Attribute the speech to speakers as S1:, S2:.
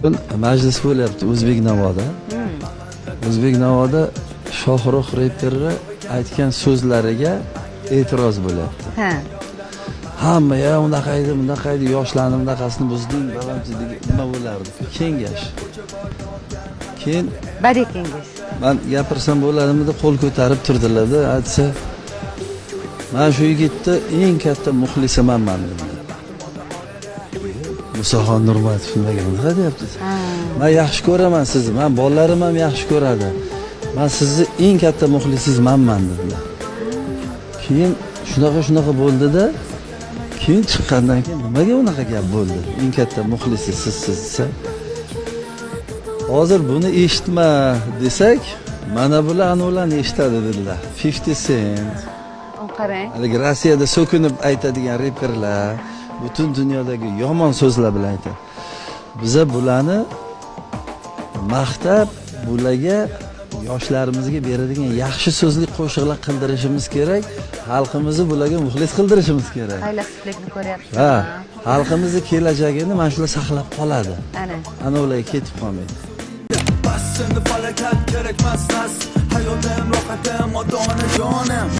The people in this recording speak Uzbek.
S1: Majlis bo'lyapti O'zbek Navoda. O'zbek Navoda Shohrux reperni aytgan so'zlariga e'tiroz bo'lyapti.
S2: Ha.
S1: Hamma ya unaqa edi, bunaqa edi, yoshlarni bunaqasini buzding, balamchi nima bo'lardi? Kengash. Keyin
S2: Badiiy kengash.
S1: men gapirsam bo'ladimi deb qo'l ko'tarib turdilarda, aytsa, "Men shu yigitni eng katta muxlisi manman" dedi. Musoxon Nurmatov nimaga bunaqa deyapti? Men yaxshi ko'raman sizni, men bolalarim ham yaxshi ko'radi. Men sizni eng katta muxlisingiz manman dedilar. Keyin shunaqa bo'ldi-da, keyin chiqqandan keyin nimaga unaqa gap bo'ldi? Eng katta muxlisi sizsiz desa. Hozir buni eshitma desak, mana bular ularni eshitadi dedilar. 50 Cent.
S2: Qarang.
S1: Haligi Rossiyada so'kinib aytadigan reperlar butun dunyodagi yomon so'zlar bilan aytadi. Biza bularni maqtab, bularga yoshlarimizga beradigan yaxshi so'zli qo'shiqlar qildirishimiz kerak. Xalqimizni bularga muxlis qildirishimiz kerak.
S2: Faylasuflikni ko'ryapsiz.
S1: Ha, xalqimizni kelajagini mana shular saqlab qoladi.
S2: Ana
S1: ularga ketib qolmaydi.
S3: Bas endi falokat kerakmas nas, hayotim rohatim, ota-ona jonim.